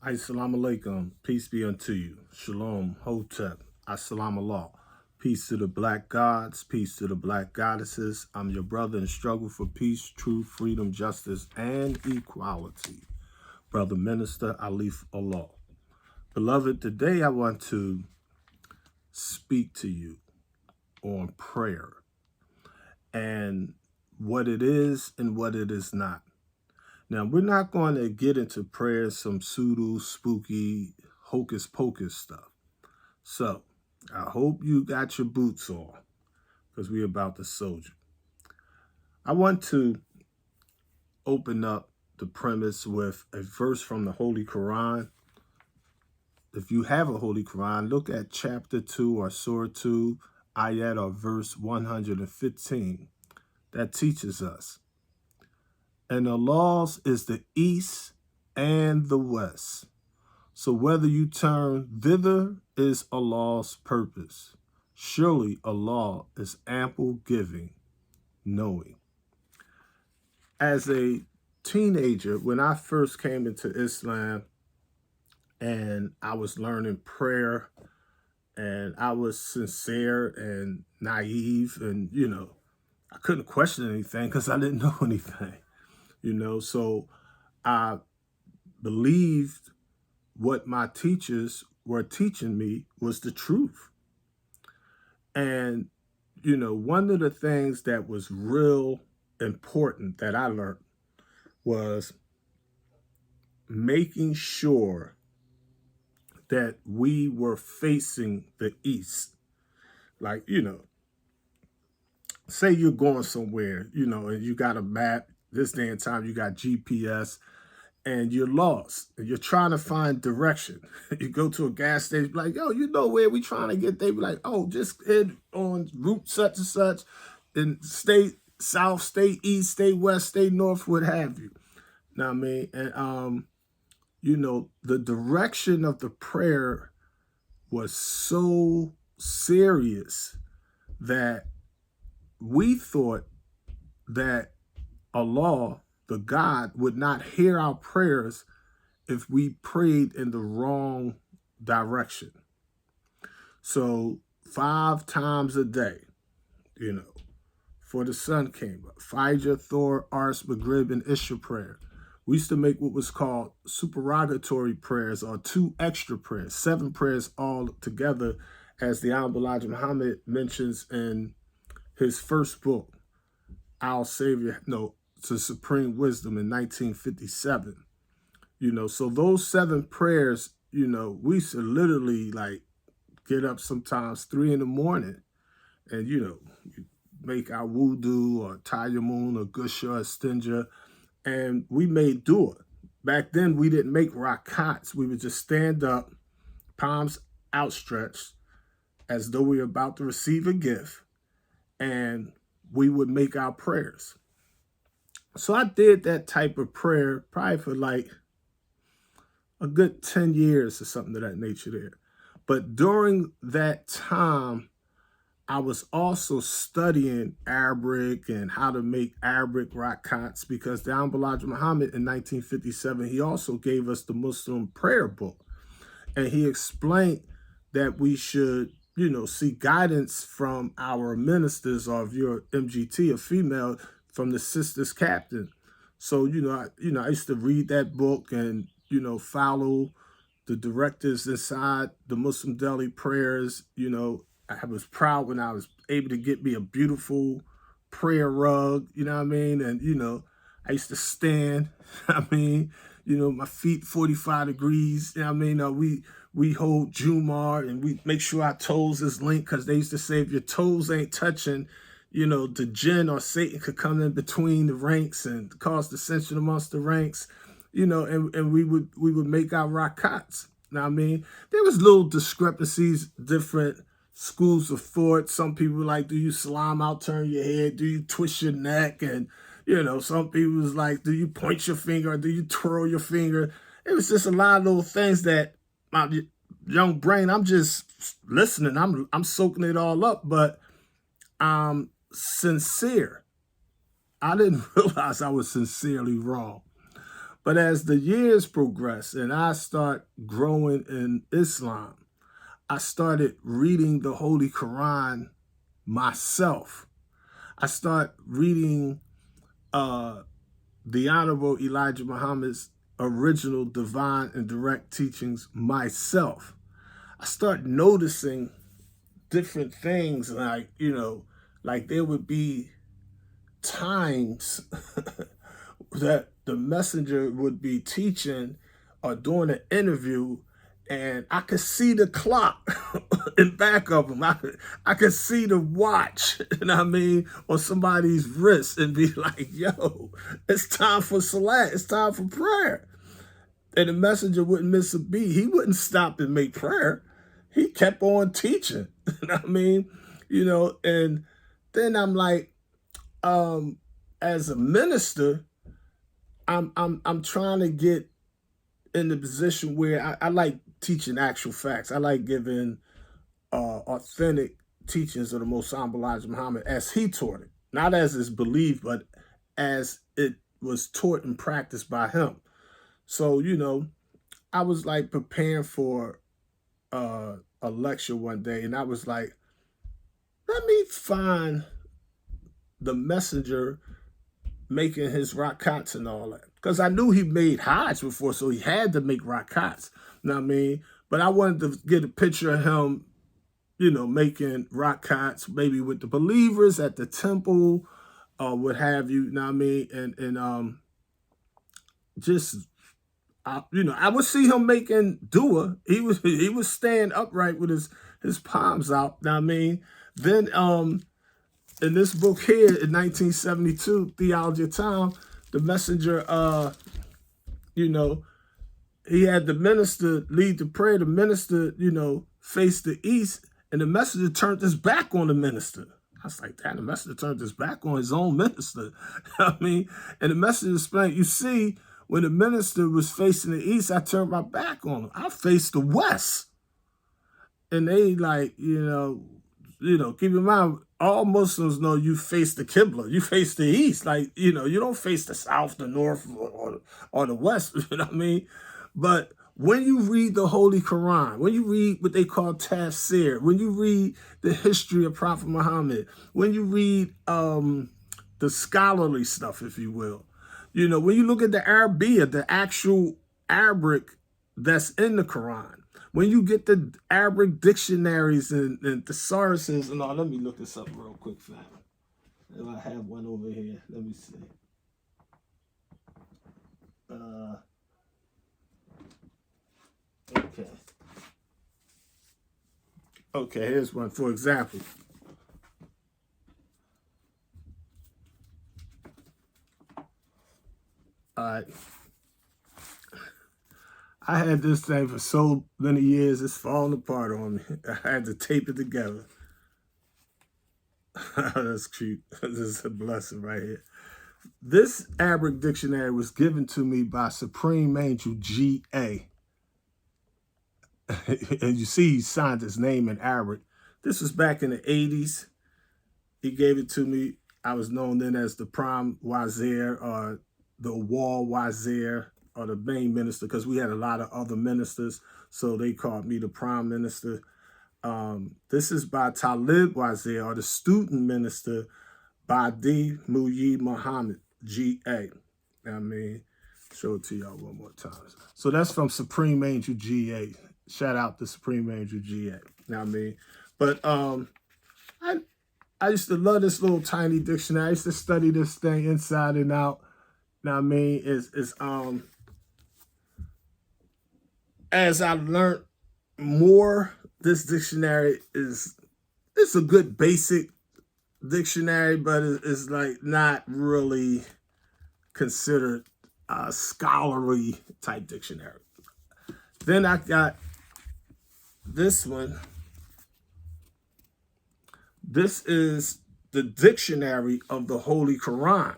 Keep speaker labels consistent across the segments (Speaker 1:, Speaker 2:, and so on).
Speaker 1: Assalamu alaikum, peace be unto you. Shalom, Hotep, Assalamu Allah. Peace to the black gods, peace to the black goddesses. I'm your brother in struggle for peace, truth, freedom, justice, and equality. Brother Minister Alif Allah. Beloved, today I want to speak to you on prayer and what it is and what it is not. Now, we're not going to get into prayer, some pseudo, spooky, hocus pocus stuff. So, I hope you got your boots on because we're about to soldier. I want to open up the premise with a verse from the Holy Qur'an. If you have a Holy Qur'an, look at chapter 2 or Surah 2, ayat or verse 115. That teaches us. And Allah's is the east and the west. So whether you turn thither is Allah's purpose. Surely Allah is ample giving, knowing. As a teenager, when I first came into Islam and I was learning prayer and I was sincere and naive and, I couldn't question anything because I didn't know anything. So I believed what my teachers were teaching me was the truth. And, one of the things that was real important that I learned was making sure that we were facing the east. Like, say you're going somewhere, and you got a map. This day and time, you got GPS, and you're lost, and you're trying to find direction. You go to a gas station, like, yo, you know where we trying to get? They be like, oh, just head on route such and such, and stay south, stay east, stay west, stay north, what have you. Know what I mean? And, the direction of the prayer was so serious that we thought that Allah, the God, would not hear our prayers if we prayed in the wrong direction. So 5 times a day, before the sun came up, Fajr, Thor, Ars, Maghrib, and Isha prayer. We used to make what was called supererogatory prayers or 2 extra prayers, 7 prayers all together, as the Honorable Elijah Muhammad mentions in his first book, Our Savior, to Supreme Wisdom in 1957. So those 7 prayers, we used to literally like get up sometimes 3 in the morning and, make our wudu or tayammum or gusha or stinja, and we made dua. Back then, we didn't make rakats. We would just stand up, palms outstretched, as though we were about to receive a gift, and we would make our prayers. So I did that type of prayer probably for like a good 10 years or something of that nature there. But during that time, I was also studying Arabic and how to make Arabic rakats, because the Honorable Elijah Muhammad in 1957, he also gave us the Muslim prayer book. And he explained that we should, seek guidance from our ministers, or if you're MGT, a female, from the sisters captain. So, I used to read that book and, follow the directives inside the Muslim daily prayers. I was proud when I was able to get me a beautiful prayer rug, you know what I mean? And, I used to stand, my feet 45 degrees, you know what I mean? We hold Jumar and we make sure our toes is linked, because they used to say if your toes ain't touching, the jinn or Satan could come in between the ranks and cause dissension amongst the ranks, and we would make our rakats. Now, there was little discrepancies, different schools of thought. Some people like, do you salam out, turn your head? Do you twist your neck? And, some people was like, do you point your finger or do you twirl your finger? It was just a lot of little things that my young brain, I'm just listening. I'm soaking it all up, but I'm sincere. I didn't realize I was sincerely wrong. But as the years progress and I start growing in Islam, I started reading the Holy Quran myself. I start reading the Honorable Elijah Muhammad's original divine and direct teachings myself. I start noticing different things, like, like there would be times that the messenger would be teaching or doing an interview, and I could see the clock in back of him. I could see the watch, you know what I mean, on somebody's wrist, and be like, yo, it's time for salat. It's time for prayer. And the messenger wouldn't miss a beat. He wouldn't stop and make prayer. He kept on teaching, you know what I mean? And then I'm like, as a minister, I'm trying to get in the position where I like teaching actual facts. I like giving authentic teachings of the Most Honorable Elijah Muhammad as he taught it, not as is believed, but as it was taught and practiced by him. So, I was like preparing for a lecture one day, and I was like, let me find the messenger making his rakats and all that. Because I knew he made Hajj before, so he had to make rakats. You know what I mean? But I wanted to get a picture of him, making rakats, maybe with the believers at the temple, or what have you. You know what I mean? And just, I would see him making dua. He was staying upright with his palms out. You know what I mean? Then in this book here in 1972, Theology of Time, the messenger, he had the minister lead the prayer. The minister, faced the east, and the messenger turned his back on the minister. I was like, damn, the messenger turned his back on his own minister. I mean, and the messenger explained, you see, when the minister was facing the east, I turned my back on him. I faced the west. And they like, keep in mind, all Muslims know you face the Qibla. You face the east. Like, you don't face the south, the north, or the west. You know what I mean? But when you read the Holy Quran, when you read what they call tafsir, when you read the history of Prophet Muhammad, when you read the scholarly stuff, if you will, when you look at the Arabiya, the actual Arabic that's in the Quran, when you get the Arabic dictionaries and thesauruses and all, let me look this up real quick, fam. If I have one over here, let me see. Okay, here's one. For example, all right. I had this thing for so many years, it's falling apart on me. I had to tape it together. That's cute. This is a blessing right here. This Arabic dictionary was given to me by Supreme Angel G.A. And you see he signed his name in Arabic. This was back in the 80s. He gave it to me. I was known then as the Prime Wazir, or the Wal Wazir, or the main minister, because we had a lot of other ministers, so they called me the Prime Minister. This is by Talib Wazir, or the student minister, Badi Muyi Muhammad, G.A. I mean, show it to y'all one more time. So that's from Supreme Angel G.A. Shout out to Supreme Angel G.A. You know what I mean? But I used to love this little tiny dictionary. I used to study this thing inside and out. You know what I mean? As I learned more, this dictionary it's a good basic dictionary, but it's like not really considered a scholarly type dictionary. Then I got this one. This is the dictionary of the Holy Quran.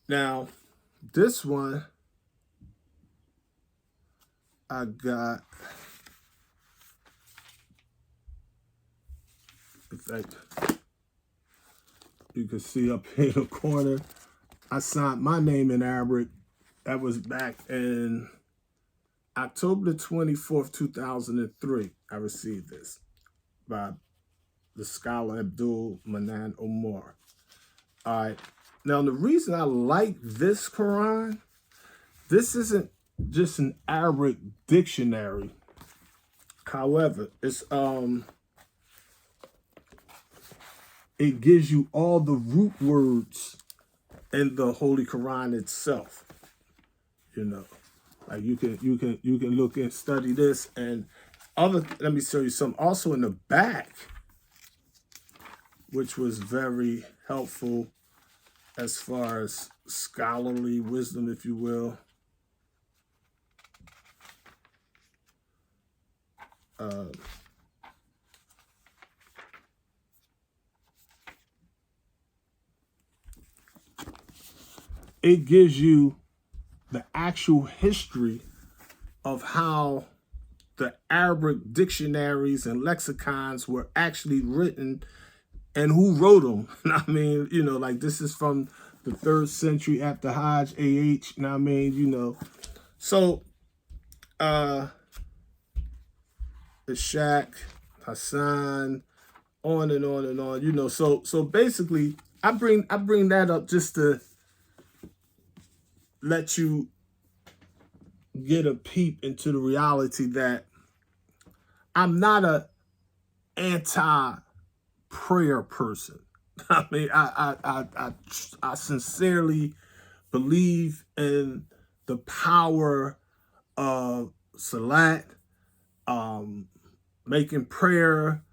Speaker 1: Now, this one I got, in fact, you can see up here in the corner, I signed my name in Arabic That was back in October the 24th, 2003. I received this by the scholar Abdul Manan Omar. All right. Now, the reason I like this Quran, this isn't just an Arabic dictionary. However, it gives you all the root words in the Holy Quran itself. You know, like you can look and study this and other. Let me show you something. Also in the back, which was very helpful as far as scholarly wisdom, if you will. It gives you the actual history of how the Arabic dictionaries and lexicons were actually written and who wrote them. I mean, you know, like this is from the 3rd century after Hajj, AH, and I mean, you know. So, Ishaq, Hassan, on and on and on, you know. So basically, I bring that up just to let you get a peep into the reality that I'm not a anti-prayer person. I mean, I sincerely believe in the power of salat, making prayer,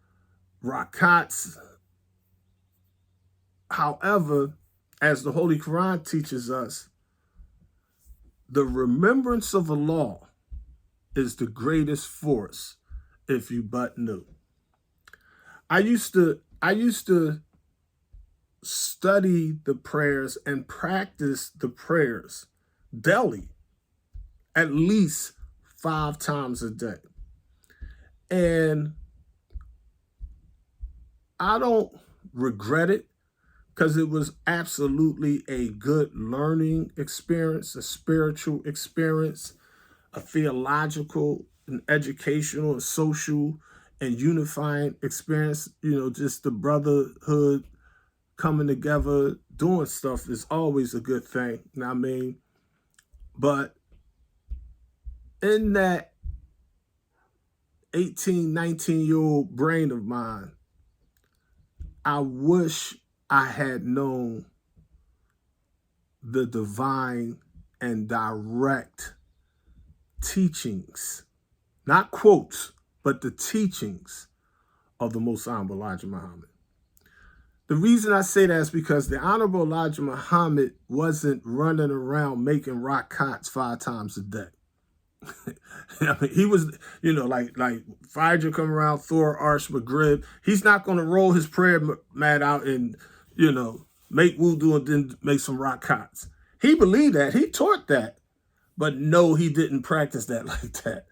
Speaker 1: rakats. However, as the Holy Quran teaches us, the remembrance of Allah is the greatest force if you but knew. I used to study the prayers and practice the prayers daily, at least 5 times a day. And I don't regret it because it was absolutely a good learning experience, a spiritual experience, a theological, and educational, and social, and unifying experience. You know, just the brotherhood coming together, doing stuff is always a good thing. You know what I mean? But in that 18, 19-year-old brain of mine, I wish I had known the divine and direct teachings, not quotes, but the teachings of the Most Honorable Elijah Muhammad. The reason I say that is because the Honorable Elijah Muhammad wasn't running around making rakats 5 times a day. I mean, he was, you know, like Fajr come around, Thor, Arsh, Maghrib. He's not going to roll his prayer mat out and, you know, make wudu and then make some rakats. He believed that. He taught that. But no, he didn't practice that like that.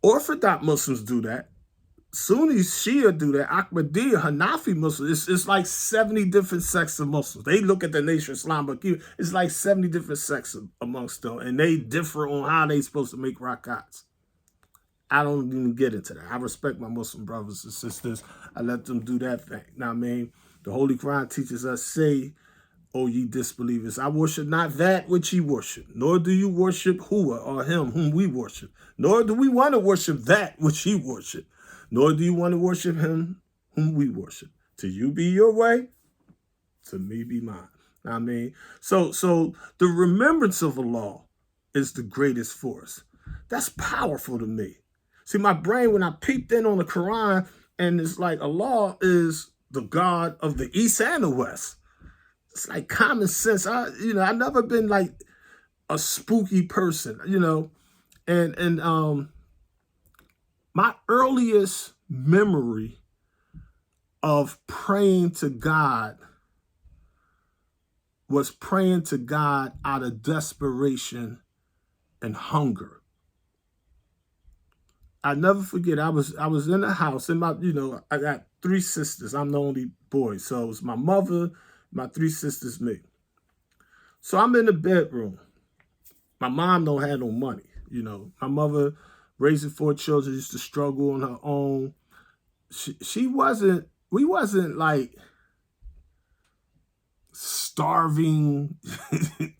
Speaker 1: Orthodox Muslims do that. Sunni Shia do that. Ahmadiyya, Hanafi Muslims. It's like 70 different sects of Muslims. They look at the nation of Islam, but it's like 70 different sects amongst them. And they differ on how they supposed to make rakats. I don't even get into that. I respect my Muslim brothers and sisters. I let them do that thing. Now, I mean, the Holy Quran teaches us, say, O ye disbelievers, I worship not that which ye worship, nor do you worship Hua or him whom we worship, nor do we want to worship that which he worship, nor do you want to worship him whom we worship. To you be your way, to me be mine. I mean, so the remembrance of Allah is the greatest force. That's powerful to me. See, my brain, when I peeped in on the Quran, and it's like Allah is the God of the East and the West. It's like common sense. I never been like a spooky person, you know, and my earliest memory of praying to God was praying to God out of desperation and hunger. I never forget. I was in the house, and I got 3 sisters. I'm the only boy, so it was my mother, my 3 sisters, me. So I'm in the bedroom, My mom don't have no money. My mother raising 4 children used to struggle on her own. She wasn't. We wasn't like starving,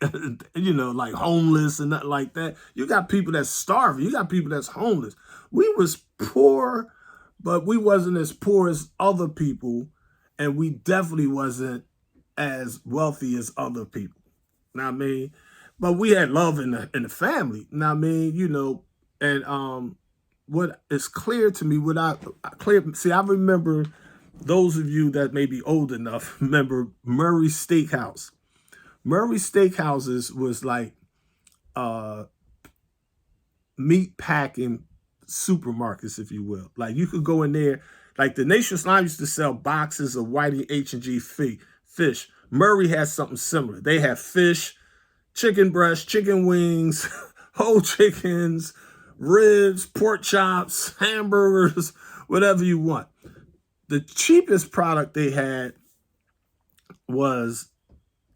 Speaker 1: like homeless and nothing like that. You got people that's starving. You got people that's homeless. We was poor, but we wasn't as poor as other people, and we definitely wasn't as wealthy as other people. Know what I mean? But we had love in the family. Know what I mean? And what is clear to me, I remember those of you that may be old enough remember Murray Steakhouse. Murray Steakhouses was like meat packing supermarkets, if you will. Like you could go in there, like the Nation Slime used to sell boxes of Whiting H&G fish. Murray has something similar. They have fish, chicken breast, chicken wings, whole chickens, ribs, pork chops, hamburgers, whatever you want. The cheapest product they had was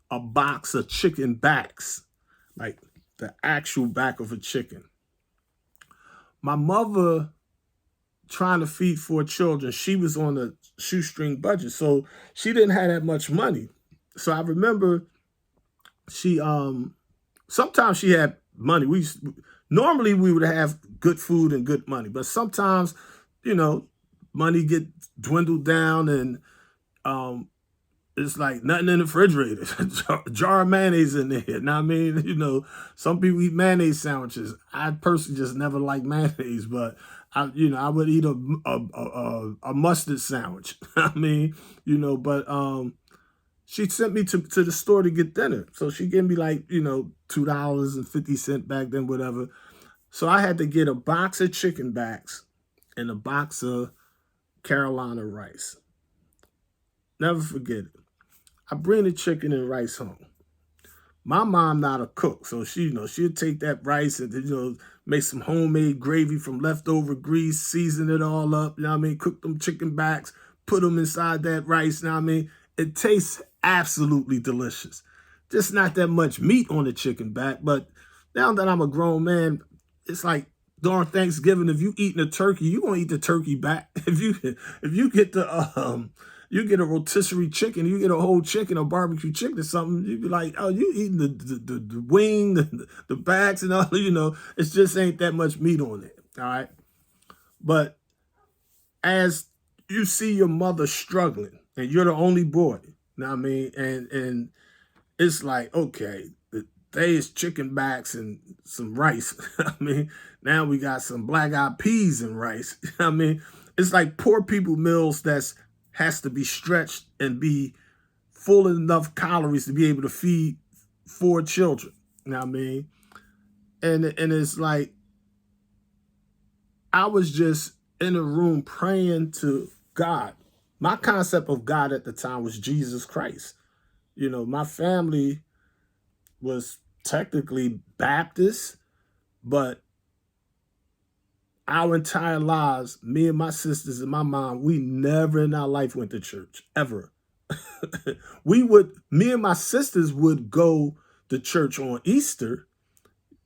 Speaker 1: a box of chicken backs, like the actual back of a chicken. My mother, trying to feed 4 children, she was on a shoestring budget, so she didn't have that much money. So I remember she sometimes she had money. Normally we would have good food and good money, but sometimes money get dwindled down, and it's like nothing in the refrigerator. Jar of mayonnaise in there. Now I mean, some people eat mayonnaise sandwiches. I personally just never liked mayonnaise, but I would eat a mustard sandwich. But she sent me to the store to get dinner. So she gave me like, $2.50 back then, whatever. So I had to get a box of chicken backs and a box of Carolina rice. Never forget it. I bring the chicken and rice home. My mom not a cook, so she'll take that rice and make some homemade gravy from leftover grease, season it all up. Cook them chicken backs, put them inside that rice. It tastes absolutely delicious. Just not that much meat on the chicken back, but now that I'm a grown man, it's like during Thanksgiving, if you eating a turkey, you gonna eat the turkey back. If you get you get a rotisserie chicken, you get a whole chicken or barbecue chicken or something, you be like, oh, you eating the wing, the backs and all, it just ain't that much meat on it. All right. But as you see your mother struggling and you're the only boy, and it's like, okay, there's chicken backs and some rice. Now we got some black-eyed peas and rice. It's like poor people meals has to be stretched and be full of enough calories to be able to feed 4 children. And it's like, I was just in a room praying to God. My concept of God at the time was Jesus Christ. My family was technically Baptist, but our entire lives, me and my sisters and my mom, we never in our life went to church, ever. Me and my sisters would go to church on Easter,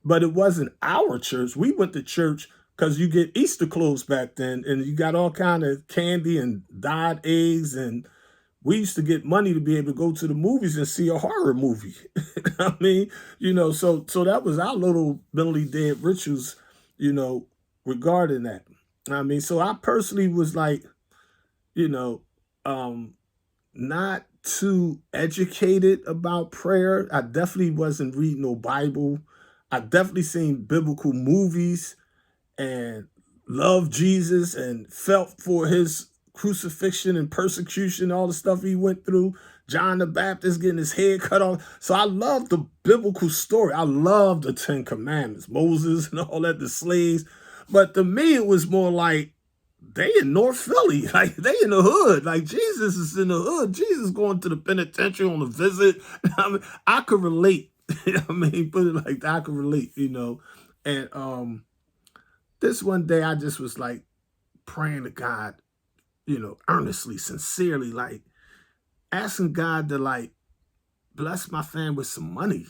Speaker 1: but it wasn't our church. We went to church because you get Easter clothes back then, and you got all kind of candy and dyed eggs, and we used to get money to be able to go to the movies and see a horror movie. So that was our little mentally dead rituals, regarding that. So I personally was like, not too educated about prayer. I definitely wasn't reading no Bible. I definitely seen biblical movies and loved Jesus and felt for his crucifixion and persecution, all the stuff he went through. John the Baptist getting his head cut off. So I love the biblical story. I love the 10 Commandments, Moses and all that, the slaves. But to me, it was more like they in North Philly, like they in the hood. Like Jesus is in the hood. Jesus going to the penitentiary on a visit. I could relate. Put it like that, I could relate, And this one day I just was like praying to God, earnestly, sincerely, like asking God to like bless my family with some money.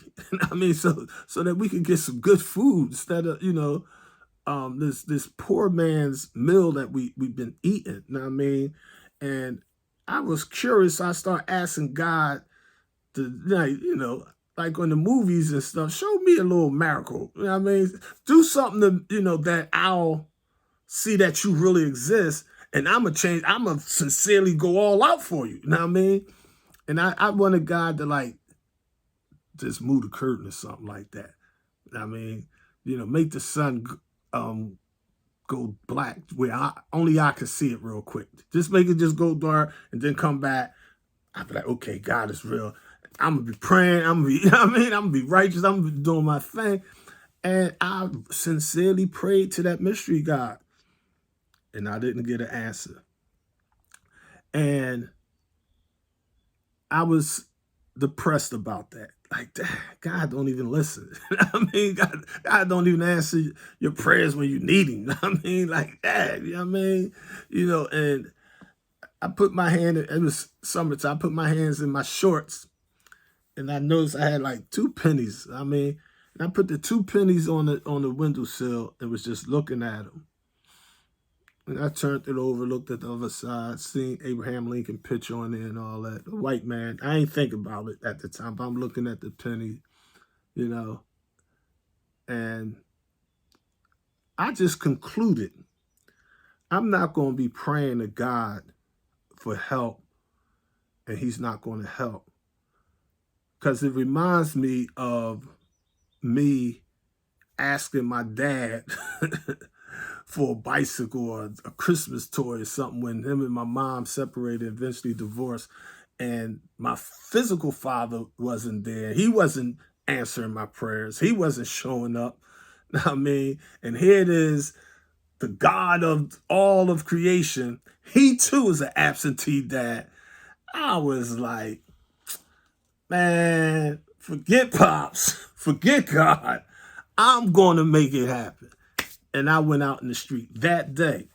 Speaker 1: I mean, so that we could get some good food instead of, this poor man's meal that we've been eating. You know what I mean? And I was curious. I started asking God to, like on the movies and stuff, show me a little miracle. You know what I mean? Do something to, that I'll see that you really exist. And I'm going to sincerely go all out for you. You know what I mean? And I wanted God to like just move the curtain or something like that. I mean, make the sun go black where only I can see it real quick. Just make it just go dark and then come back. I'd be like, okay, God is real. I'm going to be praying. I'm going to be, I'm going to be righteous. I'm going to be doing my thing. And I sincerely prayed to that mystery God. And I didn't get an answer. And I was depressed about that. Like, God don't even listen. I mean, God don't even answer your prayers when you need him. I mean, like that. You know what I mean? And I put my hand, it was summertime, I put my hands in my shorts, and I noticed I had like 2 pennies. I mean, and I put the 2 pennies on the windowsill and was just looking at them. And I turned it over, looked at the other side, seen Abraham Lincoln picture on there and all that. The white man. I ain't think about it at the time, but I'm looking at the penny, and I just concluded I'm not going to be praying to God for help, and he's not going to help. Because it reminds me of me asking my dad for a bicycle or a Christmas toy or something when him and my mom separated, eventually divorced, and my physical father wasn't there. He wasn't answering my prayers. He wasn't showing up. I mean, and here it is, the God of all of creation. He too is an absentee dad. I was like, man, forget Pops, forget God. I'm going to make it happen. And I went out in the street that day.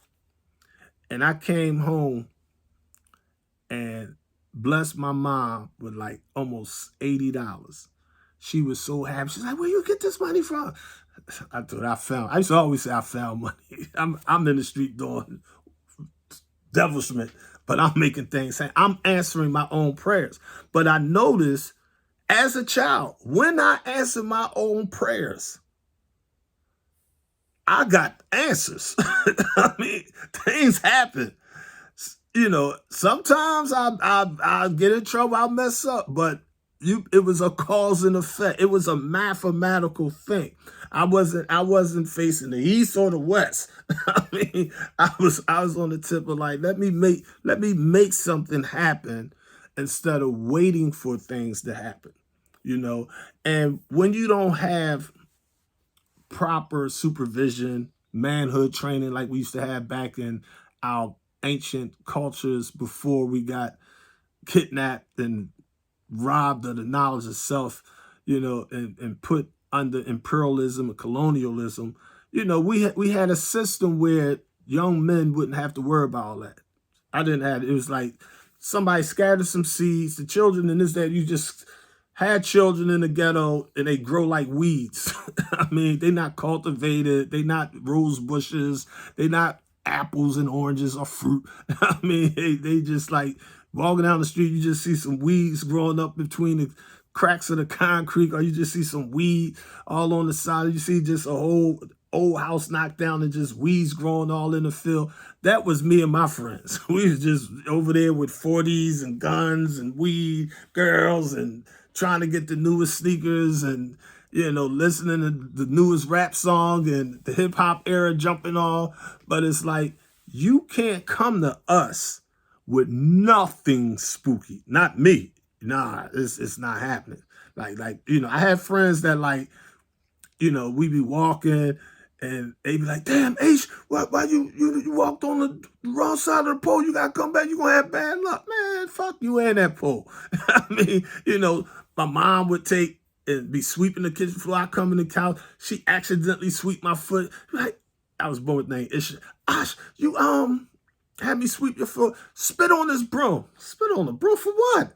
Speaker 1: And I came home and blessed my mom with like almost $80. She was so happy. She's like, where you get this money from? I thought I used to always say I found money. I'm in the street doing devilishment, but I'm making things happen. I'm answering my own prayers. But I noticed as a child, when I answered my own prayers, I got answers. I mean, things happen. Sometimes I get in trouble, I'll mess up, but it was a cause and effect. It was a mathematical thing. I wasn't facing the east or the west. I mean, I was on the tip of like, let me make something happen instead of waiting for things to happen. And when you don't have proper supervision, manhood training like we used to have back in our ancient cultures before we got kidnapped and robbed of the knowledge of self, and put under imperialism and colonialism, we had a system where young men wouldn't have to worry about all that. I didn't have it. It was like somebody scattered some seeds, the children and this, that, you just had children in the ghetto and they grow like weeds. I mean, they're not cultivated. They're not rose bushes. They're not apples and oranges or fruit. I mean, they just like walking down the street, you just see some weeds growing up between the cracks of the concrete, or you just see some weed all on the side. You see just a whole old house knocked down and just weeds growing all in the field. That was me and my friends. We was just over there with 40s and guns and weed, girls, and trying to get the newest sneakers and, listening to the newest rap song and the hip hop era jumping on. But it's like, you can't come to us with nothing spooky. Not me. Nah, it's not happening. Like, I have friends that like, we be walking and they be like, damn, H, why you walked on the wrong side of the pole? You got to come back. You're going to have bad luck. Man, fuck you and that pole. I mean, my mom would take and be sweeping the kitchen floor. I come in the couch. She accidentally sweep my foot. Like, I was born with the name Ish. Ash, you had me sweep your foot. Spit on this broom. Spit on the broom for what?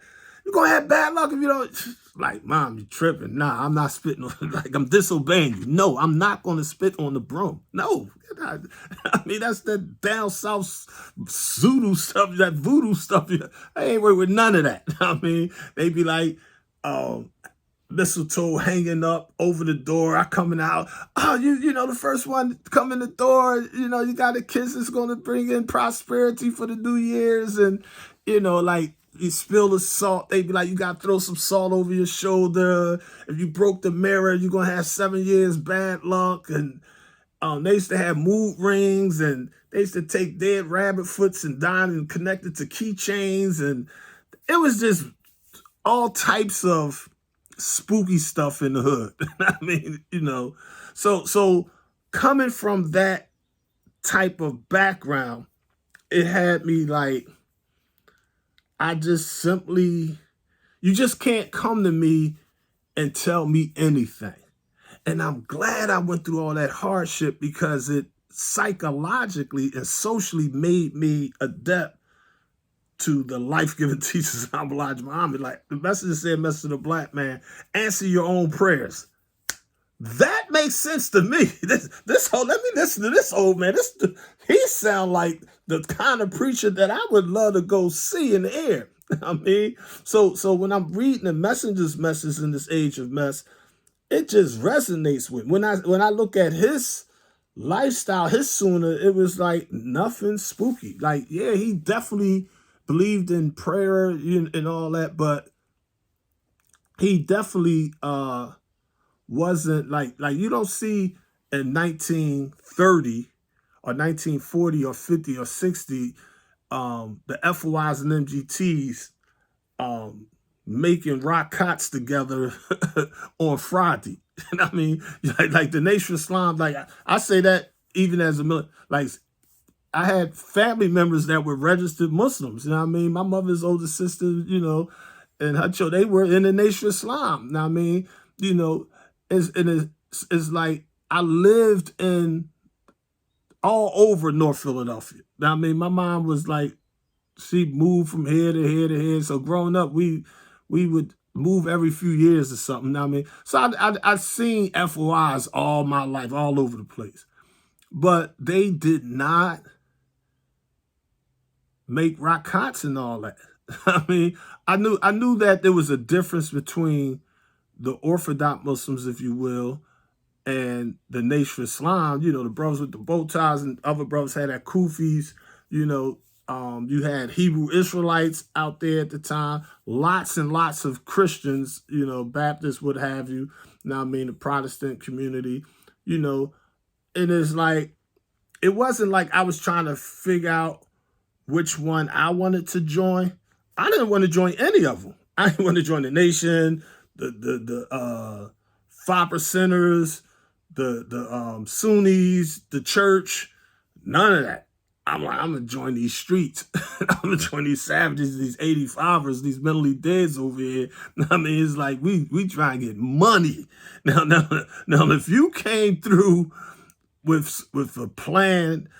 Speaker 1: You're going to have bad luck if you don't. Like, Mom, you tripping. Nah, I'm not spitting on, like, I'm disobeying you. No, I'm not going to spit on the broom. No. I mean, that's that down south voodoo stuff, that voodoo stuff. I ain't worried with none of that. I mean, they be like, mistletoe hanging up over the door. I coming out. Oh, you know, the first one to come in the door, you know, you got a kiss that's going to bring in prosperity for the New Year's. And, you know, like, you spill the salt, they be like, you got to throw some salt over your shoulder. If you broke the mirror, you're going to have 7 years bad luck. And they used to have mood rings, and they used to take dead rabbit foots and dine and connect it to keychains. And it was just all types of spooky stuff in the hood. I mean, you know, so coming from that type of background, it had me like, I just simply, you just can't come to me and tell me anything. And I'm glad I went through all that hardship, because it psychologically and socially made me adept to the life-giving teachers of Elijah Muhammad. Like the message said, message to the black man, answer your own prayers. That makes sense to me. This whole, let me listen to this old man. He sound like the kind of preacher that I would love to go see in the air. I mean, so when I'm reading the messenger's message in this age of mess, it just resonates with me. When I look at his lifestyle, his sunnah, it was like nothing spooky. Like, yeah, he definitely believed in prayer and all that, but he definitely wasn't like you don't see in 1930 or 1940 or 50 or 60 the FOIs and MGTs making rock cots together on Friday. And I mean, like the Nation of Islam, like I say that even as a like I had family members that were registered Muslims. You know what I mean? My mother's older sister, you know, and her children, they were in the Nation of Islam. You know what I mean? You know, it's like I lived in all over North Philadelphia. You know what I mean? My mom was like, she moved from here to here to here. So growing up, we would move every few years or something. You know what I mean? So I've seen FOIs all my life, all over the place. But they did not make rock cots and all that. I mean, I knew that there was a difference between the Orthodox Muslims, if you will, and the Nation of Islam. You know, the brothers with the bow ties and other brothers had that Kufis. You know, you had Hebrew Israelites out there at the time. Lots and lots of Christians, you know, Baptists, what have you. Now, I mean, the Protestant community, you know, and it's like, it wasn't like I was trying to figure out which one I wanted to join. I didn't want to join any of them. I didn't want to join the Nation, the 5%ers, the Sunnis, the church, none of that. I'm like, I'm gonna join these streets. I'm gonna join these savages, these 85ers, these mentally deads over here. I mean, it's like we try and get money. Now, if you came through with a plan,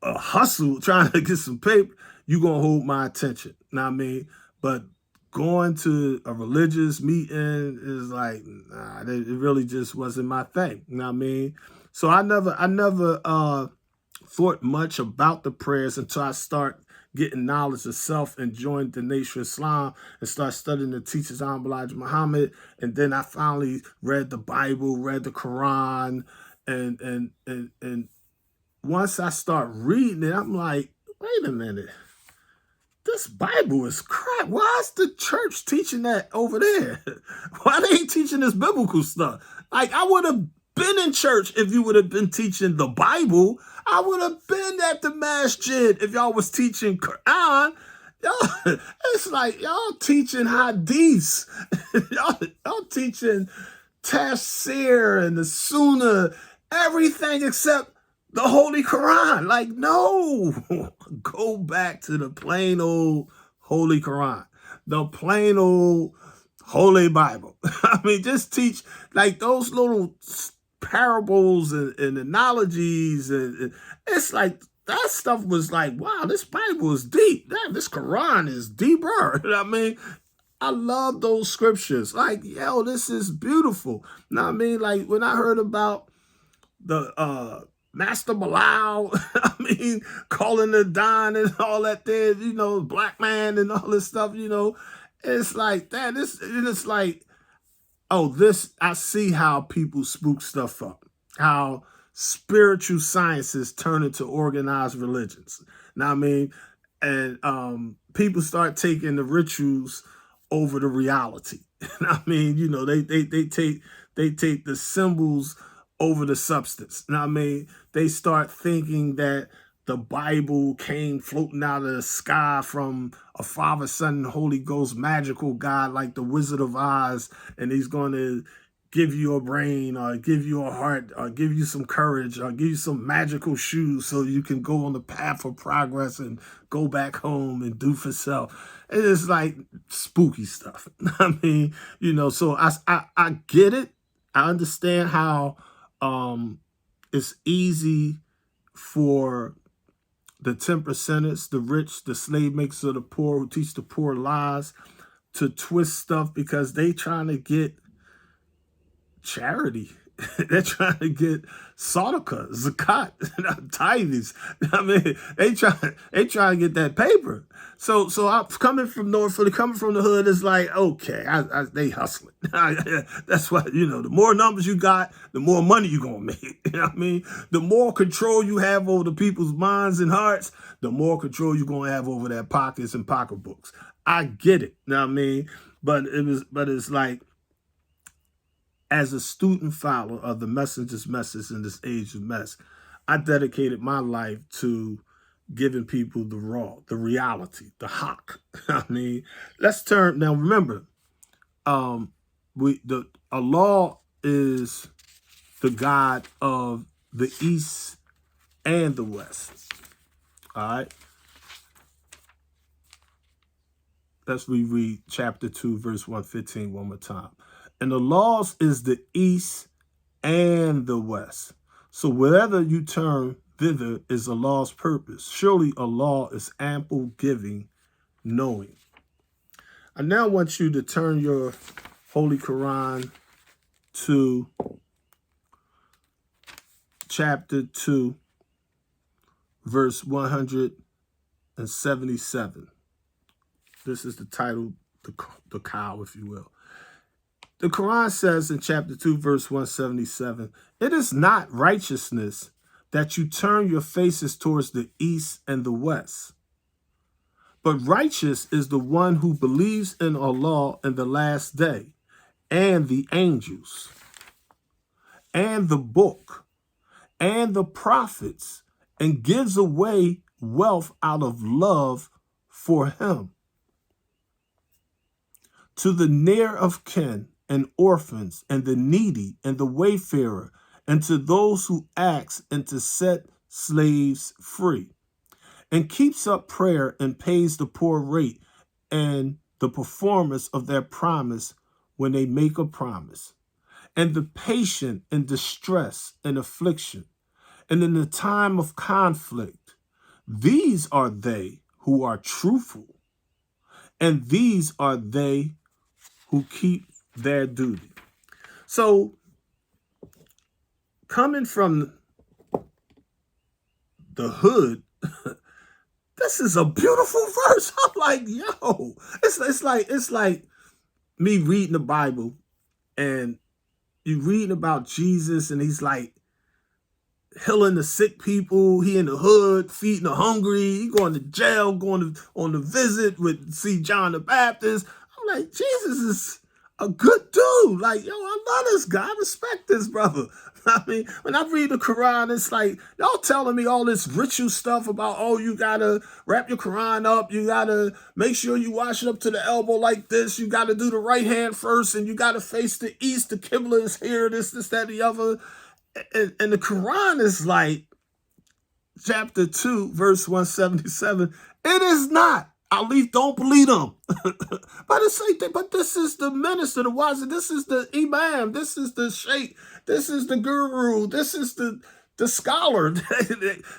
Speaker 1: a hustle, trying to get some paper, you gonna hold my attention. Know what I mean? But going to a religious meeting is like, nah, it really just wasn't my thing. You know what I mean? So I never thought much about the prayers until I start getting knowledge of self and joined the Nation of Islam and start studying the teachers of Elijah Muhammad. And then I finally read the Bible, read the Qur'an, and once I start reading it, I'm like, wait a minute. This Bible is crap. Why is the church teaching that over there? Why they ain't teaching this biblical stuff? Like, I would have been in church if you would have been teaching the Bible. I would have been at the masjid if y'all was teaching Qur'an. Y'all, it's like y'all teaching hadiths. y'all teaching tafsir and the sunnah, everything except the Holy Quran. Like, no, go back to the plain old Holy Quran, the plain old Holy Bible. I mean, just teach like those little parables and analogies. And it's like that stuff was like, wow, this Bible is deep. This Quran is deeper. You know what I mean? I love those scriptures. Like, yo, this is beautiful. Know what I mean? Like when I heard about the Master Bilal, I mean, calling the Don and all that there, you know, black man and all this stuff, you know, it's like that. It's like, oh, this, I see how people spook stuff up, how spiritual sciences turn into organized religions. Now, I mean, and people start taking the rituals over the reality. I mean, you know, they take the symbols over the substance. Now, I mean, they start thinking that the Bible came floating out of the sky from a Father, Son, and Holy Ghost magical God like the Wizard of Oz, and he's going to give you a brain or give you a heart or give you some courage or give you some magical shoes so you can go on the path of progress and go back home and do for self. It is like spooky stuff. I mean, you know, so I get it. I understand how it's easy for the 10%ers, the rich, the slave makers of the poor who teach the poor lies to twist stuff because they trying to get charity. They're trying to get sadaqah, zakat, tithes. I mean, they try to get that paper. So I'm coming from coming from the hood, it's like, okay, they hustling. That's why, you know, the more numbers you got, the more money you're gonna make. You know what I mean? The more control you have over the people's minds and hearts, the more control you're gonna have over their pockets and pocketbooks. I get it. You know what I mean? But it's like, as a student follower of the messenger's message in this age of mess, I dedicated my life to giving people the raw, the reality, the hawk. I mean, let's turn now. Remember, Allah is the God of the East and the West. All right. Let's reread chapter 2, verse 115 one more time. And the laws is the East and the West. So wherever you turn, thither is the law's purpose. Surely a law is ample giving, knowing. I now want you to turn your Holy Quran to chapter 2, verse 177. This is the title, the cow, if you will. The Quran says in chapter 2, verse 177, it is not righteousness that you turn your faces towards the east and the west, but righteous is the one who believes in Allah and the last day, and the angels, and the book, and the prophets, and gives away wealth out of love for him. To the near of kin, and orphans, and the needy, and the wayfarer, and to those who ask, and to set slaves free, and keeps up prayer and pays the poor rate, and the performance of their promise when they make a promise, and the patient in distress and affliction, and in the time of conflict. These are they who are truthful, and these are they who keep their duty. So, coming from the hood, this is a beautiful verse. I'm like, yo, it's like me reading the Bible, and you reading about Jesus, and he's like healing the sick people. He in the hood, feeding the hungry. He going to jail, on the visit with see John the Baptist. I'm like, Jesus is a good dude. Like, yo, I love this guy. I respect this brother. I mean, when I read the Quran, it's like, y'all telling me all this ritual stuff about, oh, you got to wrap your Quran up. You got to make sure you wash it up to the elbow like this. You got to do the right hand first, and you got to face the east. The Qibla is here, this, that, the other. And the Quran is like, chapter 2, verse 177, it is not. At least don't believe them. But this is the minister, the wazir, this is the imam, this is the sheikh, this is the guru, this is the scholar.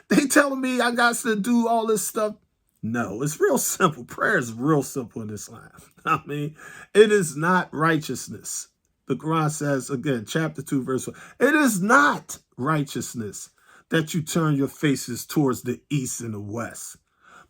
Speaker 1: They telling me I got to do all this stuff. No, it's real simple. Prayer is real simple in Islam. I mean, it is not righteousness. The Quran says, again, chapter 2, verse 1, it is not righteousness that you turn your faces towards the east and the west.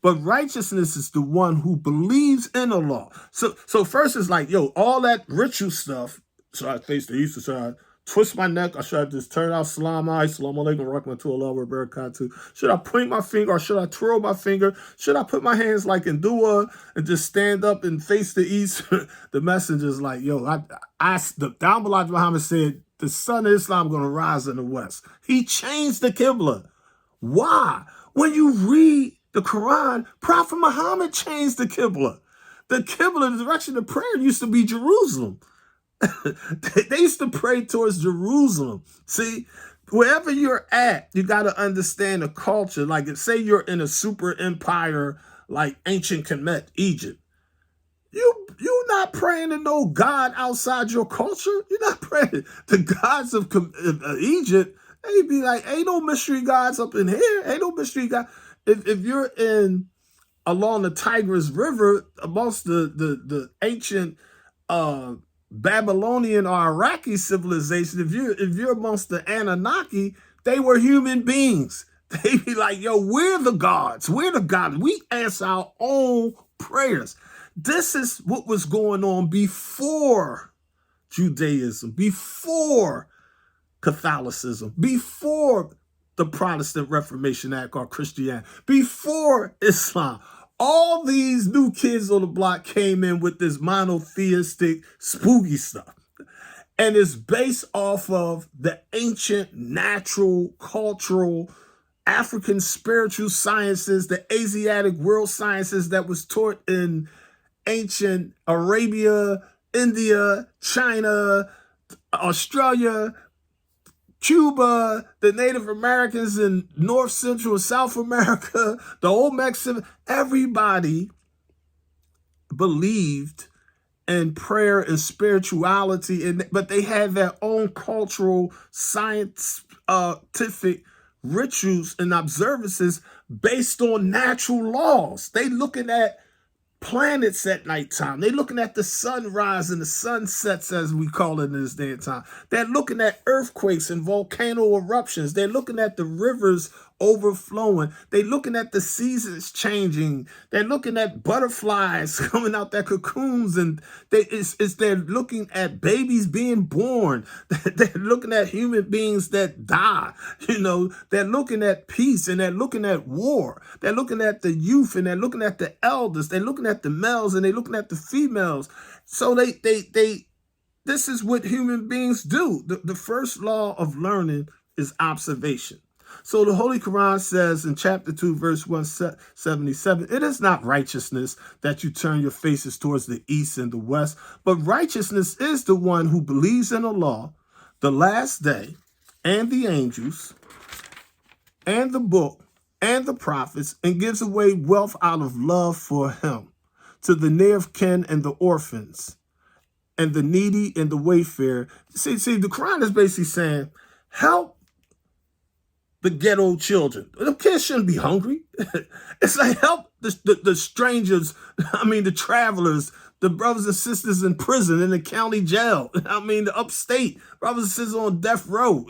Speaker 1: But righteousness is the one who believes in the law. So first it's like, yo, all that ritual stuff, should I face the east or should I twist my neck or should I just turn out salam alaikum, rahmatullah wa barakatuh? Should I point my finger or should I twirl my finger? Should I put my hands like in dua and just stand up and face the east? The messenger's like, yo, the Elijah Muhammad said, the son of Islam going to rise in the west. He changed the Qibla. Why? When you read the Quran, Prophet Muhammad changed the Qibla. The Qibla, the direction of prayer, used to be Jerusalem. They used to pray towards Jerusalem. See, wherever you're at, you got to understand the culture. Like, say you're in a super empire like ancient Kemet, Egypt. You're not praying to no God outside your culture. You're not praying. The gods of Egypt, they be like, ain't no mystery gods up in here. Ain't no mystery God. If you're along the Tigris River amongst the ancient Babylonian or Iraqi civilization, if you're amongst the Anunnaki, they were human beings. They be like, yo, we're the gods. We're the gods. We answer our own prayers. This is what was going on before Judaism, before Catholicism, before the Protestant Reformation Act or Christianity, before Islam. All these new kids on the block came in with this monotheistic, spooky stuff. And it's based off of the ancient, natural, cultural, African spiritual sciences, the Asiatic world sciences that was taught in ancient Arabia, India, China, Australia, Cuba, the Native Americans in North, Central, and South America, the old Mexican, everybody believed in prayer and spirituality, but they had their own cultural, scientific rituals and observances based on natural laws. They looking at planets at nighttime. They're looking at the sunrise and the sunsets, as we call it in this day and time. They're looking at earthquakes and volcano eruptions. They're looking at the rivers overflowing. They're looking at the seasons changing. They're looking at butterflies coming out their cocoons, and they're looking at babies being born. They're looking at human beings that die. You know, they're looking at peace and they're looking at war. They're looking at the youth and they're looking at the elders. They're looking at the males and they're looking at the females. So this is what human beings do. The first law of learning is observation. So the Holy Quran says in chapter 2, verse 177, it is not righteousness that you turn your faces towards the east and the west, but righteousness is the one who believes in the law, the last day, and the angels, and the book, and the prophets, and gives away wealth out of love for him, to the near of kin and the orphans, and the needy and the wayfarer. See, the Quran is basically saying, help the ghetto children. The kids shouldn't be hungry. It's like help the strangers, the travelers, the brothers and sisters in prison, in the county jail. The upstate, brothers and sisters on death row.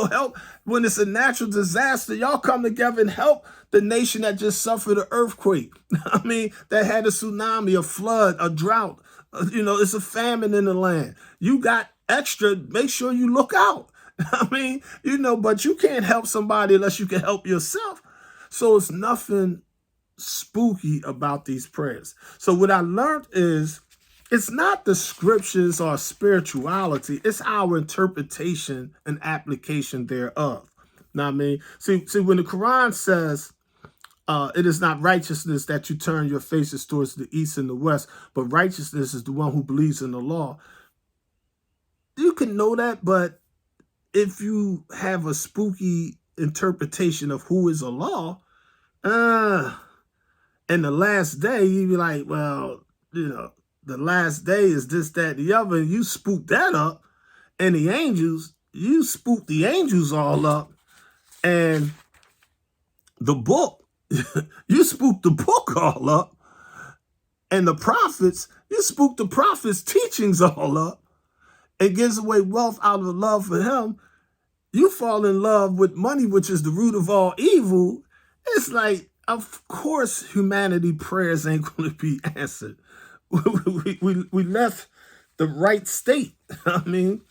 Speaker 1: Help when it's a natural disaster. Y'all come together and help the nation that just suffered an earthquake. That had a tsunami, a flood, a drought. It's a famine in the land. You got extra, make sure you look out. But you can't help somebody unless you can help yourself. So it's nothing spooky about these prayers. So what I learned is it's not the scriptures or spirituality, it's our interpretation and application thereof. See, when the Quran says it is not righteousness that you turn your faces towards the east and the west, but righteousness is the one who believes in the law. You can know that, but if you have a spooky interpretation of who is Allah, and the last day, you be like, well, the last day is this, that, the other, and you spook that up, and the angels, you spook the angels all up, and the book, You spook the book all up. And the prophets, you spook the prophets' teachings all up and gives away wealth out of love for him. You fall in love with money, which is the root of all evil. It's like, of course, humanity prayers ain't going to be answered. We left the right state. I mean,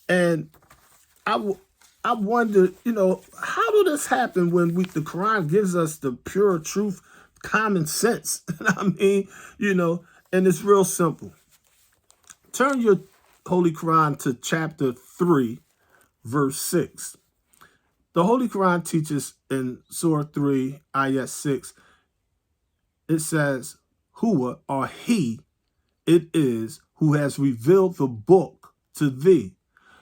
Speaker 1: and I wonder, how do this happen when the Quran gives us the pure truth, common sense? I mean, and it's real simple. Turn your Holy Quran to chapter 3, verse 6. The Holy Quran teaches in Surah 3, ayat 6, it says, Huwa, or he, it is who has revealed the book to thee.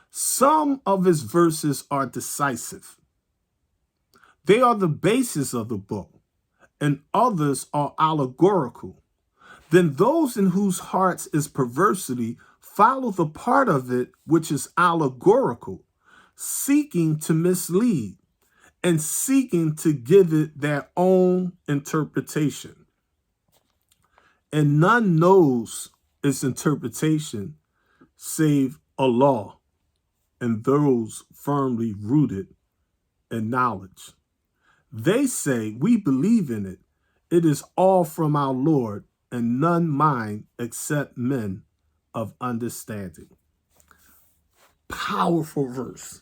Speaker 1: Some of his verses are decisive. They are the basis of the book, and others are allegorical. Then those in whose hearts is perversity follow the part of it which is allegorical, seeking to mislead and seeking to give it their own interpretation. And none knows its interpretation save Allah and those firmly rooted in knowledge. They say, we believe in it. It is all from our Lord, and none mind except men of understanding. Powerful verse.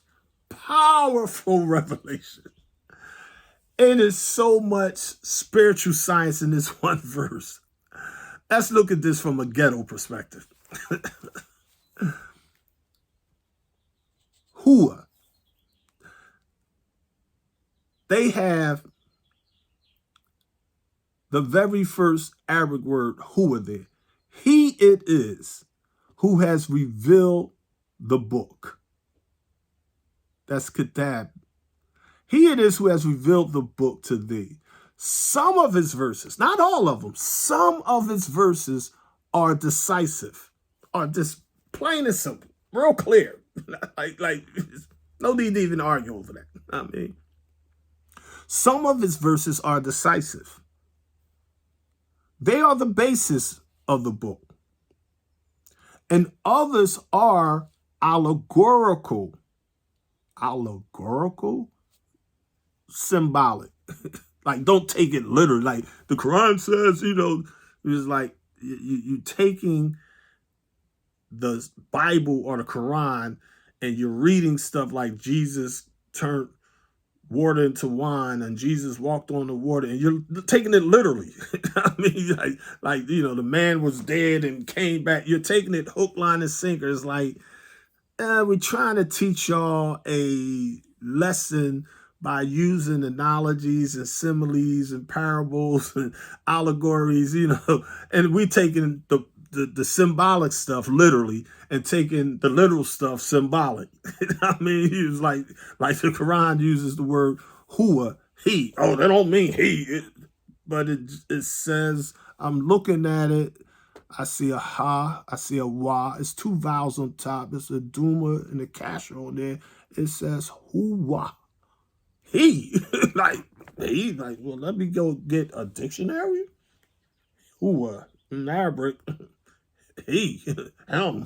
Speaker 1: Powerful revelation. And there's so much spiritual science in this one verse. Let's look at this from a ghetto perspective. Hua. They have the very first Arabic word, hua, there. He it is who has revealed the book. That's Kitab. He it is who has revealed the book to thee. Some of his verses, not all of them, some of his verses are decisive, are just plain and simple, real clear. like no need to even argue over that. I mean, some of his verses are decisive. They are the basis of the book. And others are allegorical. Allegorical? Symbolic. Like, don't take it literally. Like, the Quran says, it's like you taking the Bible or the Quran and you're reading stuff like Jesus turned water into wine and Jesus walked on the water, and you're taking it literally. I mean, the man was dead and came back. You're taking it hook, line, and sinker. It's like, we're trying to teach y'all a lesson by using analogies and similes and parables and allegories, and we taking the symbolic stuff literally and taking the literal stuff symbolic. I mean, he was like the Quran uses the word huwa, he. Oh, that don't mean he. But it says, I'm looking at it, I see a ha, I see a wa. It's two vowels on top. It's a duma and a kasra on there. It says huwa, he. Well, let me go get a dictionary. Huwa in Arabic. He,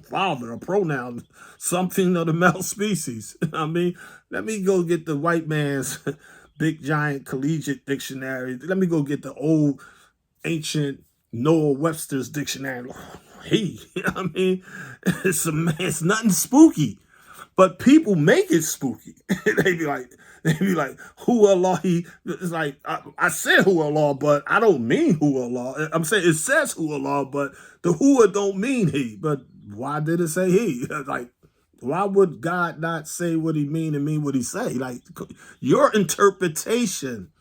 Speaker 1: father, a pronoun, something of the male species. I mean, let me go get the white man's big giant collegiate dictionary. Let me go get the old ancient Noah Webster's dictionary. He, I mean, it's nothing spooky, but people make it spooky. They be like, who Allah? It's like, I said who Allah, but I don't mean who Allah. I'm saying it says who Allah, but the who don't mean he. But why did it say he? Like, why would God not say what he mean and mean what he say? Like, your interpretation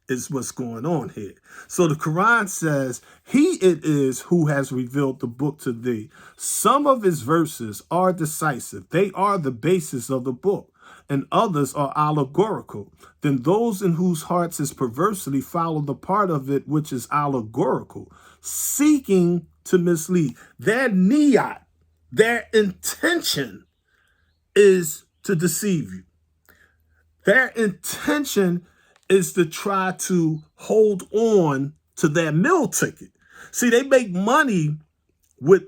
Speaker 1: is what's going on here. So the Quran says, he it is who has revealed the book to thee. Some of his verses are decisive. They are the basis of the book, and others are allegorical. Then those in whose hearts is perversity follow the part of it which is allegorical, seeking to mislead. Their niyat, their intention is to deceive you. Their intention is to try to hold on to their meal ticket. See, they make money with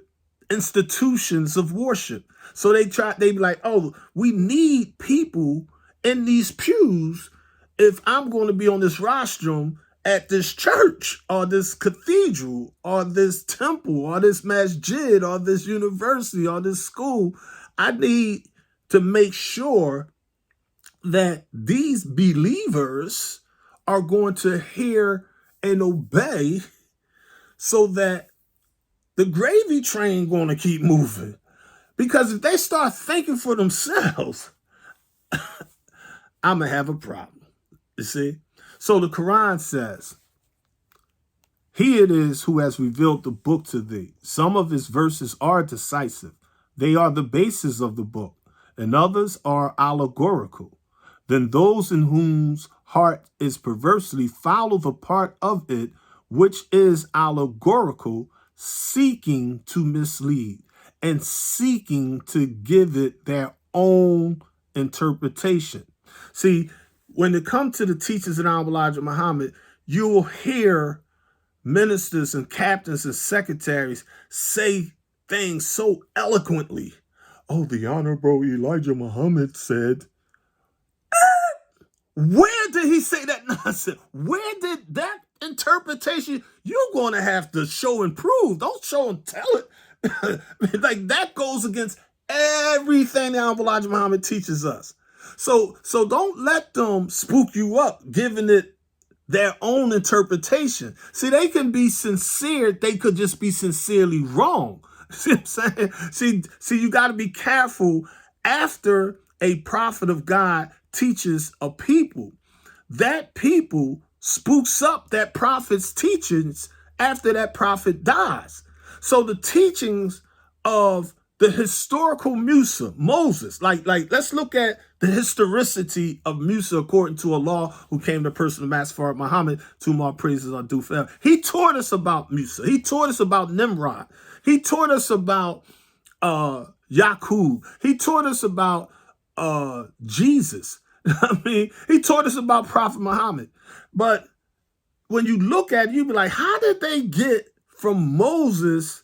Speaker 1: institutions of worship. So they be like, oh, we need people in these pews if I'm going to be on this rostrum at this church or this cathedral or this temple or this masjid or this university or this school. I need to make sure that these believers are going to hear and obey so that the gravy train going to keep moving. Because if they start thinking for themselves, I'm going to have a problem. You see? So the Quran says, he it is who has revealed the book to thee. Some of his verses are decisive. They are the basis of the book, and others are allegorical. Then those in whose heart is perversely follow the part of it which is allegorical, seeking to mislead and seeking to give it their own interpretation. See, when it comes to the teachings of Elijah Muhammad, you will hear ministers and captains and secretaries say things so eloquently. Oh, the Honorable Elijah Muhammad said, where did he say that nonsense? Where did that interpretation? You're going to have to show and prove. Don't show and tell it. Like that goes against everything the Honorable Elijah Muhammad teaches us. So don't let them spook you up, giving it their own interpretation. See, they can be sincere. They could just be sincerely wrong. See what I'm saying? See, you got to be careful after a prophet of God teaches a people. That people spooks up that prophet's teachings after that prophet dies. So the teachings of the historical Musa, Moses, like let's look at the historicity of Musa according to Allah, who came the person of Master Muhammad, to whom all praises are due forever. He taught us about Musa. He taught us about Nimrod. He taught us about Yaqub. He taught us about Jesus. I mean, he taught us about Prophet Muhammad. But when you look at it, you be like, how did they get from Moses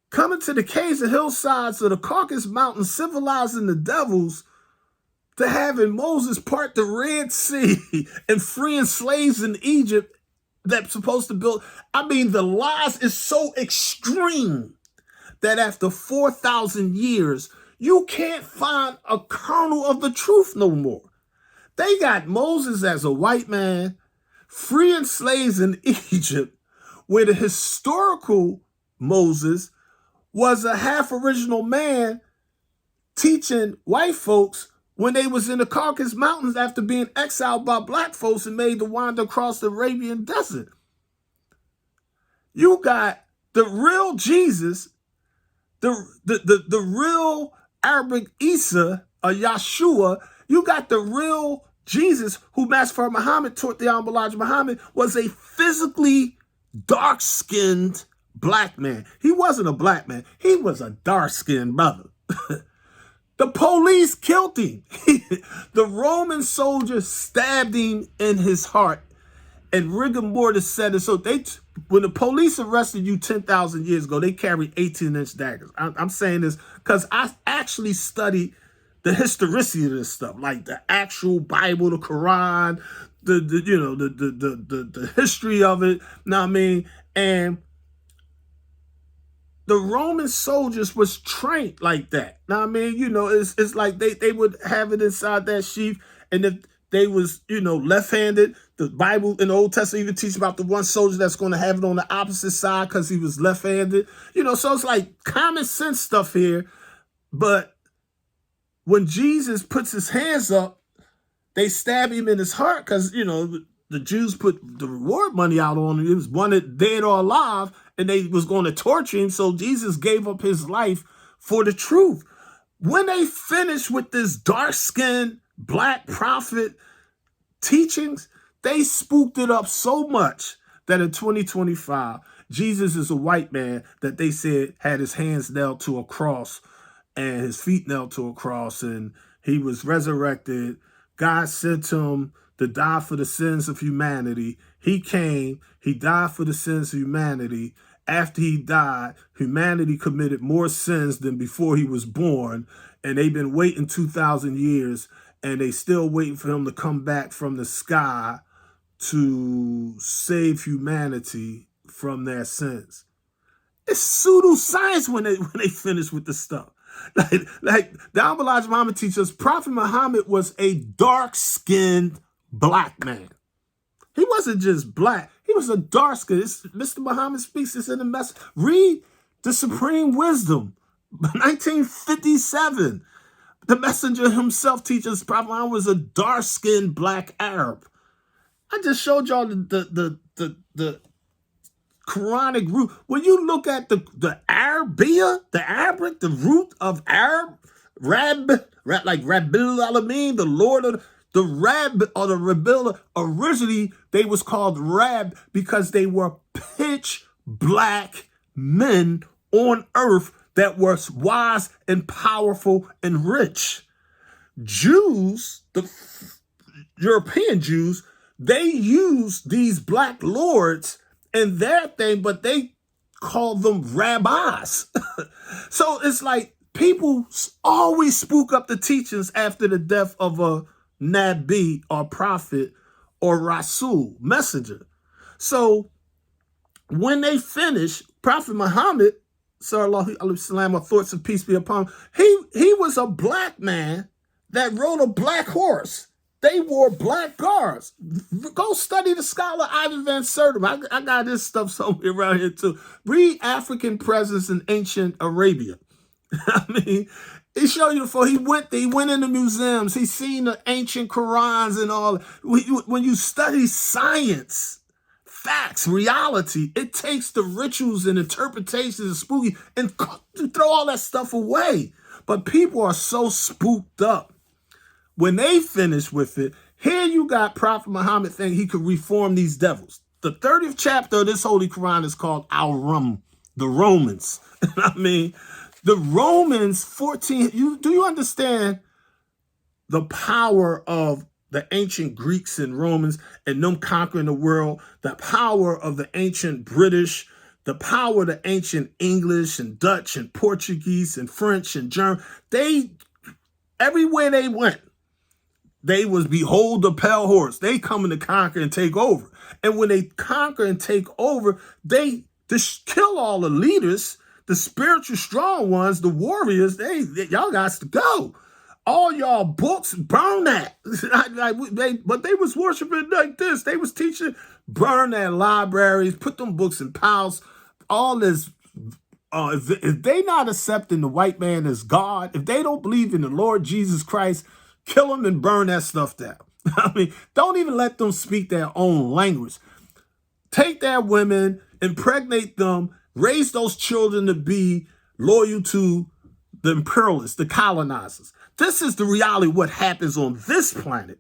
Speaker 1: coming to the caves and hillsides of the Caucasus Mountains, civilizing the devils, to having Moses part the Red Sea and freeing slaves in Egypt that's supposed to build? I mean, the lies is so extreme that after 4,000 years, you can't find a kernel of the truth no more. They got Moses as a white man, freeing slaves in Egypt, where the historical Moses was a half original man teaching white folks when they was in the Caucasus Mountains after being exiled by black folks and made to wander across the Arabian desert. You got the real Jesus, the real Arabic Isa or Yeshua. You got the real Jesus, who Master Muhammad taught the Honorable Elijah Muhammad, was a physically dark-skinned black man. He wasn't a black man. He was a dark-skinned brother. The police killed him. The Roman soldiers stabbed him in his heart, and rigor mortis set it. So when the police arrested you 10,000 years ago, they carried 18-inch daggers. I'm saying this because I actually studied the historicity of this stuff, like the actual Bible, the Quran, the history of it. Know what I mean? And the Roman soldiers was trained like that. Now, I mean, it's like they would have it inside that sheath, and if they was, left-handed, the Bible in the Old Testament even teaches about the one soldier that's going to have it on the opposite side because he was left-handed. So it's like common sense stuff here. But when Jesus puts his hands up, they stab him in his heart because, the Jews put the reward money out on him. He was wanted dead or alive, and they was going to torture him. So Jesus gave up his life for the truth. When they finished with this dark-skinned black prophet teachings, they spooked it up so much that in 2025, Jesus is a white man that they said had his hands nailed to a cross and his feet nailed to a cross, and he was resurrected. God sent him to die for the sins of humanity. He came, he died for the sins of humanity. After he died, humanity committed more sins than before he was born, and they've been waiting 2,000 years, and they still waiting for him to come back from the sky to save humanity from their sins. It's pseudoscience when they finish with the stuff. Like the Elijah Muhammad teaches, Prophet Muhammad was a dark-skinned black man. He wasn't just black. He was a dark skin. Mr. Muhammad speaks this in the message. Read the Supreme Wisdom, 1957. The messenger himself teaches Prophet Muhammad was a dark-skinned black Arab. I just showed y'all the Quranic root. When you look at the Arabia, the Arabic, the root of Arab, like Rabbil Alameen, the Lord of the Rab or the Rabbil, originally they was called Rab because they were pitch black men on earth that were wise and powerful and rich. Jews, the European Jews, they used these black lords in their thing, but they called them rabbis. So it's like people always spook up the teachings after the death of a Nabi or prophet or Rasul, messenger. So when they finish, Prophet Muhammad, sallallahu alaihi wasallam, or thoughts of peace be upon him, he was a black man that rode a black horse. They wore black guards. Go study the scholar Ivan Van Sertima. I got this stuff somewhere around here too. Read African presence in ancient Arabia. I mean, he showed you before he went there. He went into museums. He seen the ancient Qurans and all. When you study science, facts, reality, it takes the rituals and interpretations and spooky and throw all that stuff away. But people are so spooked up. When they finish with it, here you got Prophet Muhammad thinking he could reform these devils. The 30th chapter of this Holy Quran is called Al-Rum, the Romans. I mean, the Romans, 14, do you understand the power of the ancient Greeks and Romans and them conquering the world, the power of the ancient British, the power of the ancient English and Dutch and Portuguese and French and German? Everywhere they went, they was behold the pale horse. They coming to conquer and take over. And when they conquer and take over, they just kill all the leaders, the spiritual strong ones, the warriors. Y'all got to go. All y'all books, burn that. But they was worshiping like this. They was teaching, burn their libraries, put them books in piles. All this. If they not accepting the white man as God, if they don't believe in the Lord Jesus Christ, kill them and burn that stuff down. I mean, don't even let them speak their own language. Take their women, impregnate them, raise those children to be loyal to the imperialists, the colonizers. This is the reality of what happens on this planet.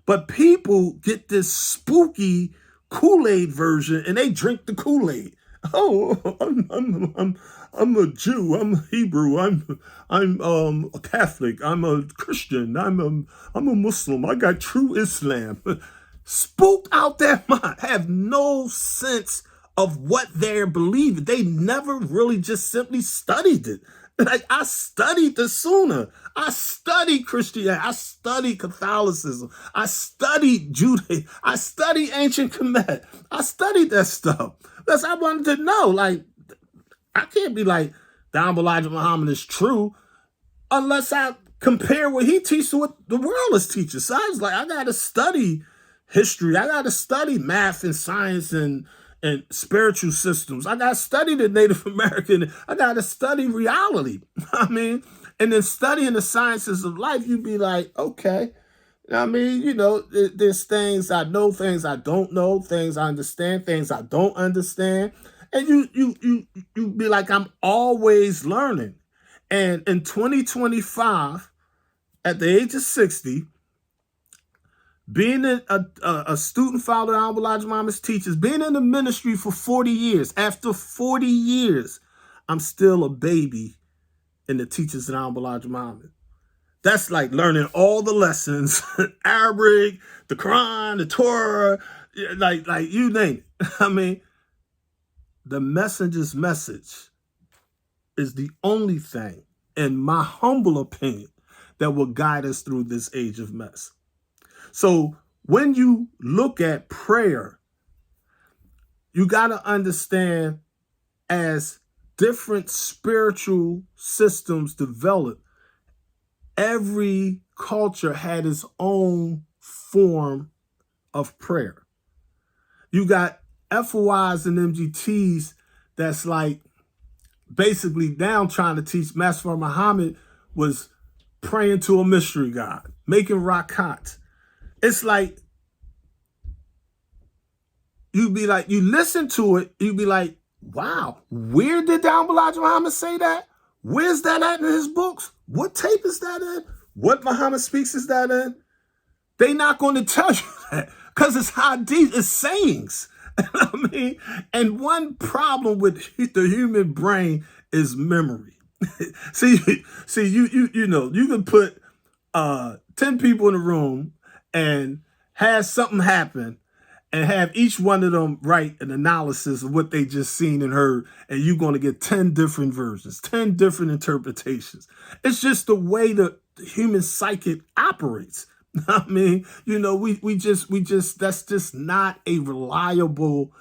Speaker 1: But people get this spooky Kool-Aid version and they drink the Kool-Aid. Oh, I'm a Jew. I'm a Hebrew. I'm a Catholic. I'm a Christian. I'm a Muslim. I got true Islam. Spooked out their mind. Have no sense of what they're believing. They never really just simply studied it. Like, I studied the Sunnah. I studied Christianity. I studied Catholicism. I studied Judaism. I studied ancient Kemet. I studied that stuff. Because I wanted to know, like, I can't be like, the Elijah Muhammad is true unless I compare what he teaches to what the world is teaching. So I was like, I got to study history. I got to study math and science and spiritual systems. I got to study the Native American. I got to study reality. I mean, and then studying the sciences of life, you'd be like, okay. I mean, you know, there's things I know, things I don't know, things I understand, things I don't understand. And you be like, I'm always learning. And in 2025, at the age of 60, being a student follower of Elijah Muhammad's teachers, being in the ministry for 40 years, after 40 years, I'm still a baby in the teachers of Elijah Muhammad. That's like learning all the lessons, Arabic, the Quran, the Torah, like you name it. I mean, the messenger's message is the only thing, in my humble opinion, that will guide us through this age of mess. So when you look at prayer, you got to understand, as different spiritual systems develop, every culture had its own form of prayer. You got FOIs and MGTs that's like basically now trying to teach. Master Muhammad was praying to a mystery God, making rakat. It's like, you'd be like, you listen to it, you'd be like, wow, where did Elijah Muhammad say that? Where's that at in his books? What tape is that in? What Muhammad speaks is that in? They're not going to tell you that because it's hadith, it's sayings. I mean, and one problem with the human brain is memory. see, you know, you can put 10 people in a room and have something happen and have each one of them write an analysis of what they just seen and heard, and you're going to get 10 different versions, 10 different interpretations. It's just the way the human psychic operates. I mean, you know, we just that's just not a reliable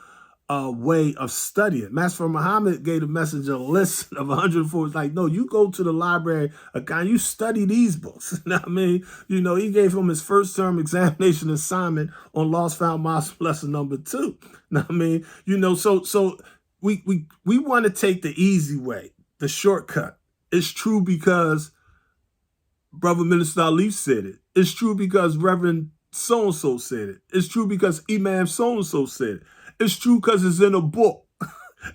Speaker 1: way of studying. Master Muhammad gave the messenger a list of 104. It's like, no, you go to the library, you study these books. You know what I mean? You know, he gave him his first term examination assignment on Lost Found Muslim lesson number 2. You know what I mean? You know, so we want to take the easy way, the shortcut. It's true because Brother Minister Ali said it. It's true because Reverend so-and-so said it. It's true because Imam so-and-so said it. It's true because it's in a book.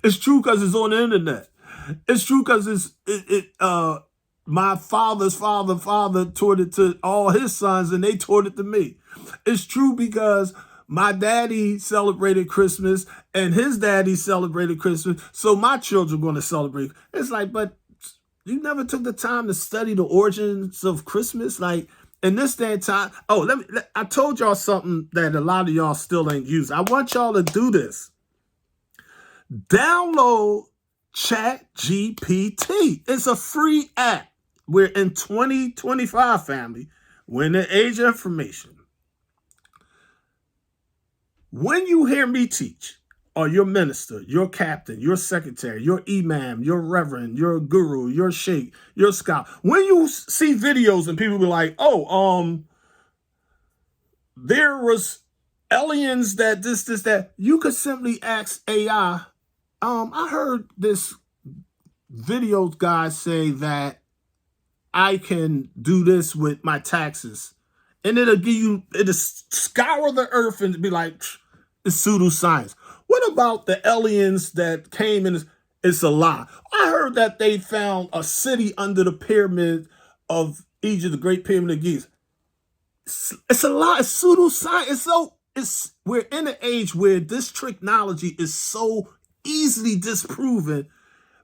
Speaker 1: It's true because it's on the internet. It's true because my father's father taught it to all his sons and they taught it to me. It's true because my daddy celebrated Christmas and his daddy celebrated Christmas, so my children are going to celebrate. It's like, but you never took the time to study the origins of Christmas? Like, in this day and time, I told y'all something that a lot of y'all still ain't using. I want y'all to do this. Download ChatGPT. It's a free app. We're in 2025, family. We're in the age of information. When you hear me teach, or your minister, your captain, your secretary, your imam, your reverend, your guru, your sheikh, your scholar, when you see videos and people be like, there was aliens that that, you could simply ask AI. I heard this video guy say that I can do this with my taxes, and it'll scour the earth and be like, it's pseudoscience. What about the aliens that came in? It's a lie. I heard that they found a city under the pyramid of Egypt, the Great Pyramid of Giza. It's a lie. It's pseudoscience. We're in an age where this technology is so easily disproven,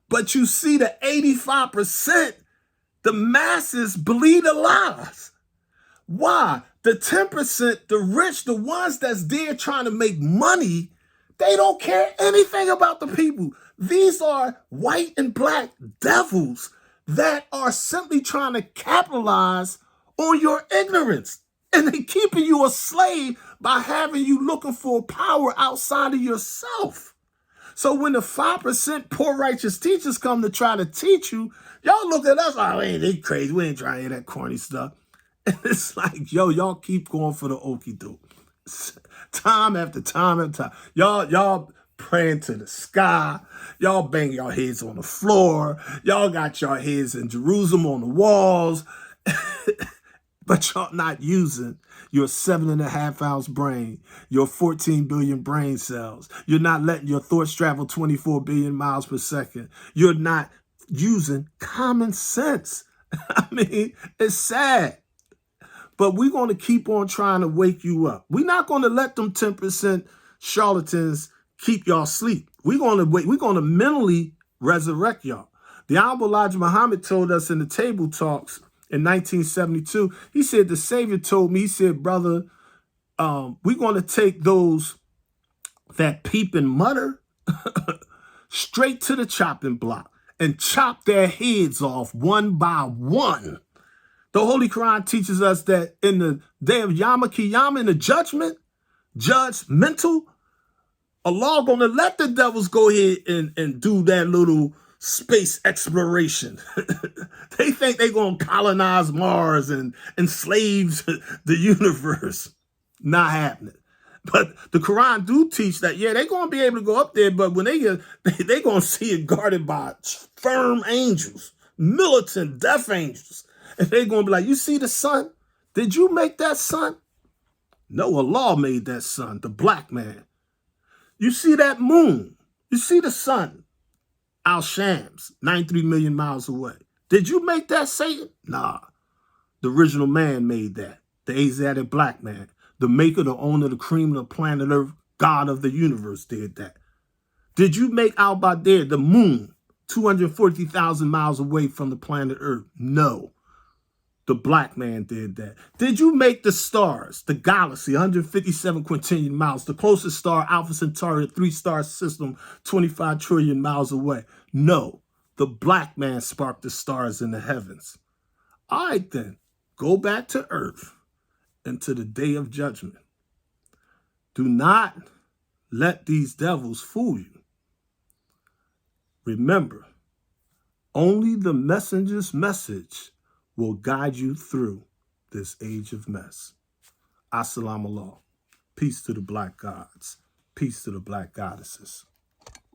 Speaker 1: but you see the 85%, the masses believe the lies. Why? The 10%, the rich, the ones that's there trying to make money, they don't care anything about the people. These are white and black devils that are simply trying to capitalize on your ignorance. And they're keeping you a slave by having you looking for power outside of yourself. So when the 5% poor righteous teachers come to try to teach you, y'all look at us like, they crazy. We ain't trying to hear that corny stuff. And it's like, y'all keep going for the okie doke. Time after time after time. Y'all praying to the sky. Y'all bang your heads on the floor. Y'all got your heads in Jerusalem on the walls. But y'all not using your 7.5 ounce brain, your 14 billion brain cells. You're not letting your thoughts travel 24 billion miles per second. You're not using common sense. I mean, it's sad. But we're going to keep on trying to wake you up. We're not going to let them 10% charlatans keep y'all asleep. We're going to mentally resurrect y'all. The Honorable Elijah Muhammad told us in the table talks in 1972. He said, the Savior told me, he said, brother, we're going to take those that peep and mutter straight to the chopping block and chop their heads off one by one. The Holy Quran teaches us that in the day of Yom Kiyama, in the judgmental, Allah gonna let the devils go ahead and do that little space exploration. They think they're gonna colonize Mars and enslave the universe. Not happening. But the Quran do teach that, yeah, they're gonna be able to go up there, but when they're gonna see it guarded by firm angels, militant death angels. And they're gonna be like, you see the sun? Did you make that sun? No, Allah made that sun, the black man. You see that moon? You see the sun? Al-Shams, 93 million miles away. Did you make that, Satan? Nah. The original man made that. The Asiatic black man. The maker, the owner, the cream of the planet Earth, God of the universe did that. Did you make Al-Badir, the moon, 240,000 miles away from the planet Earth? No. The black man did that. Did you make the stars, the galaxy, 157 quintillion miles, the closest star, Alpha Centauri, a 3-star system, 25 trillion miles away? No. The black man sparked the stars in the heavens. All right, then. Go back to Earth and to the day of judgment. Do not let these devils fool you. Remember, only the messenger's message will guide you through this age of mess. Assalamu alaikum. Peace to the black gods. Peace to the black goddesses.